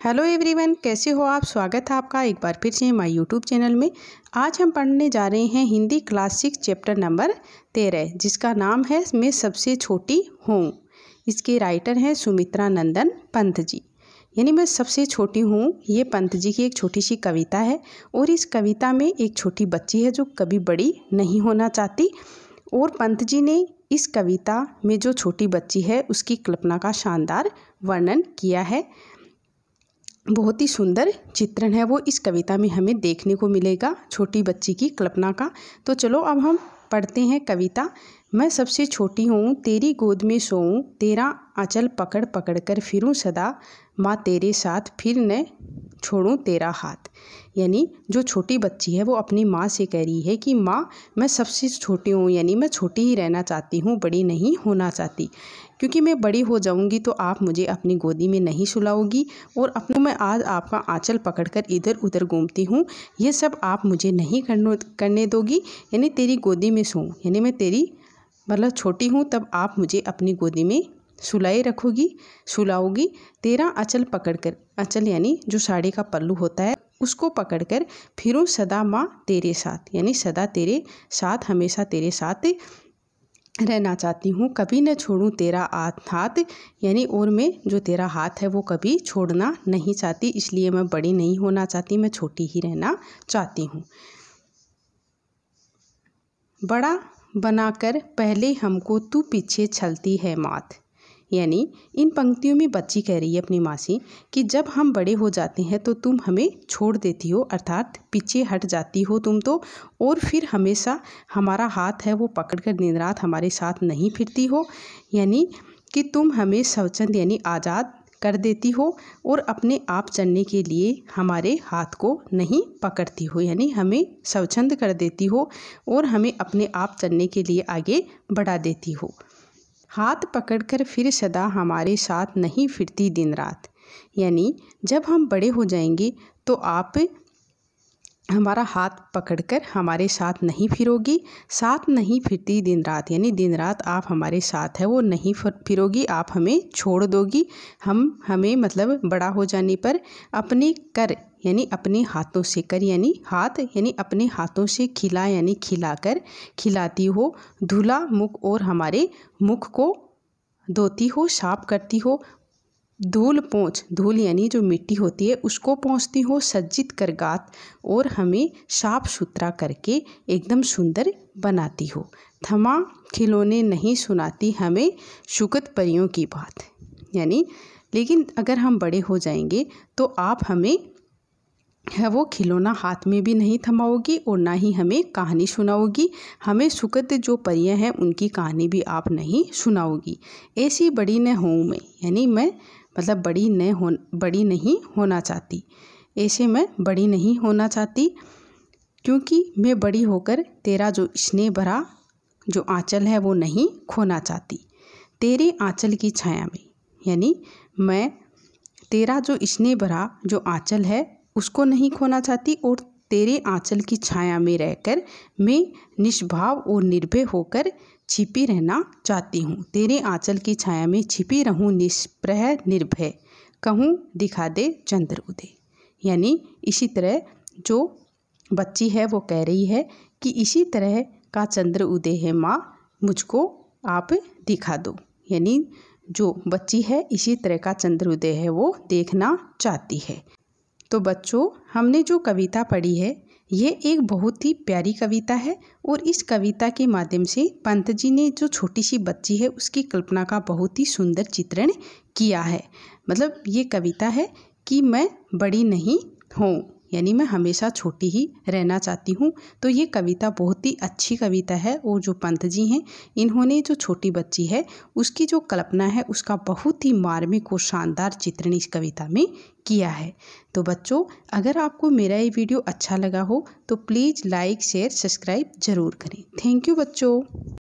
Hello everyone, कैसे हो आप। स्वागत है आपका एक बार फिर से माय यूट्यूब चैनल में। आज हम पढ़ने जा रहे हैं हिंदी क्लास 6 चैप्टर नंबर 13, जिसका नाम है मैं सबसे छोटी हूँ। इसके राइटर हैं सुमित्रा नंदन पंत जी। यानी मैं सबसे छोटी हूँ, ये पंत जी की एक छोटी सी कविता है। और इस कविता में एक छोटी बच्ची है जो कभी बड़ी नहीं होना चाहती। और पंत जी ने इस कविता में जो छोटी बच्ची है उसकी कल्पना का शानदार वर्णन किया है। बहुत ही सुंदर चित्रण है वो इस कविता में हमें देखने को मिलेगा, छोटी बच्ची की कल्पना का। तो चलो अब हम पढ़ते हैं कविता। मैं सबसे छोटी हूँ, तेरी गोद में सोऊं, तेरा आंचल पकड़ पकड़ कर फिरूं सदा, माँ तेरे साथ फिर न छोड़ूं तेरा हाथ। यानी जो छोटी बच्ची है वो अपनी माँ से कह रही है कि माँ मैं सबसे छोटी हूँ, यानी मैं छोटी ही रहना चाहती हूँ, बड़ी नहीं होना चाहती, क्योंकि मैं बड़ी हो जाऊँगी तो आप मुझे अपनी गोदी में नहीं सुलाओगी और अपनों में आज आपका आंचल पकड़कर इधर उधर घूमती हूँ, ये सब आप मुझे नहीं करने दोगी। यानी तेरी गोदी में सोऊं, यानी मैं तेरी मतलब छोटी हूँ तब आप मुझे अपनी गोदी में सुलाओगी। तेरा आंचल पकड़कर, आंचल यानी जो साड़ी का पल्लू होता है उसको पकड़कर फिरूं सदा माँ तेरे साथ, यानी सदा तेरे साथ, हमेशा तेरे साथ रहना चाहती हूँ, कभी न छोड़ूं तेरा हाथ। यानी और मैं जो तेरा हाथ है वो कभी छोड़ना नहीं चाहती, इसलिए मैं बड़ी नहीं होना चाहती, मैं छोटी ही रहना चाहती हूँ। बड़ा बनाकर पहले हमको तू पीछे चलती है मात। यानी इन पंक्तियों में बच्ची कह रही है अपनी माँ से कि जब हम बड़े हो जाते हैं तो तुम हमें छोड़ देती हो, अर्थात पीछे हट जाती हो तुम तो, और फिर हमेशा हमारा हाथ है वो पकड़कर दिन रात हमारे साथ नहीं फिरती हो। यानी कि तुम हमें स्वच्छंद यानी आज़ाद कर देती हो और अपने आप चलने के लिए हमारे हाथ को नहीं पकड़ती हो, यानी हमें स्वच्छंद कर देती हो और हमें अपने आप चलने के लिए आगे बढ़ा देती हो। हाथ पकड़कर फिर सदा हमारे साथ नहीं फिरती दिन रात। यानी जब हम बड़े हो जाएंगे तो आप हमारा हाथ पकड़कर हमारे साथ नहीं फिरोगी, साथ नहीं फिरती दिन रात, यानी दिन रात आप हमारे साथ है वो नहीं फिरोगी, आप हमें छोड़ दोगी। हमें मतलब बड़ा हो जाने पर अपने कर यानी अपने हाथों से, कर यानी हाथ, यानी अपने हाथों से खिला यानी खिलाकर खिलाती हो, धुला मुख और हमारे मुख को धोती हो, साफ करती हो, धूल पोंछ, धूल यानी जो मिट्टी होती है उसको पोंछती हो, सज्जित कर गात और हमें साफ सुथरा करके एकदम सुंदर बनाती हो। थमा खिलौने नहीं सुनाती हमें शुगत परियों की बात। यानी लेकिन अगर हम बड़े हो जाएंगे तो आप हमें है वो खिलौना हाथ में भी नहीं थमाओगी और ना ही हमें कहानी सुनाओगी, हमें सुगत जो परियां हैं उनकी कहानी भी आप नहीं सुनाओगी। ऐसी बड़ी न हूँ मैं, यानी मैं मतलब बड़ी नहीं होना चाहती, ऐसे मैं बड़ी नहीं होना चाहती, क्योंकि मैं बड़ी होकर तेरा जो स्नेह भरा जो आंचल है वो नहीं खोना चाहती। तेरे आंचल की छाया में, यानी मैं तेरा जो स्नेह भरा जो आंचल है उसको नहीं खोना चाहती और तेरे आंचल की छाया में रहकर मैं निष्भाव और निर्भय होकर छिपी रहना चाहती हूँ। तेरे आंचल की छाया में छिपी रहूँ निष्प्रह निर्भय, कहूँ दिखा दे चंद्र उदय। यानी इसी तरह जो बच्ची है वो कह रही है कि इसी तरह का चंद्र उदय है माँ, मुझको आप दिखा दो। यानी जो बच्ची है इसी तरह का चंद्र उदय है वो देखना चाहती है। तो बच्चों, हमने जो कविता पढ़ी है ये एक बहुत ही प्यारी कविता है और इस कविता के माध्यम से पंत जी ने जो छोटी सी बच्ची है उसकी कल्पना का बहुत ही सुंदर चित्रण किया है। मतलब ये कविता है कि मैं बड़ी नहीं हूँ, यानी मैं हमेशा छोटी ही रहना चाहती हूँ। तो ये कविता बहुत ही अच्छी कविता है और जो पंत जी हैं इन्होंने जो छोटी बच्ची है उसकी जो कल्पना है उसका बहुत ही मार्मिक और शानदार चित्रण इस कविता में किया है। तो बच्चों, अगर आपको मेरा ये वीडियो अच्छा लगा हो तो प्लीज़ लाइक शेयर सब्सक्राइब ज़रूर करें। थैंक यू बच्चों।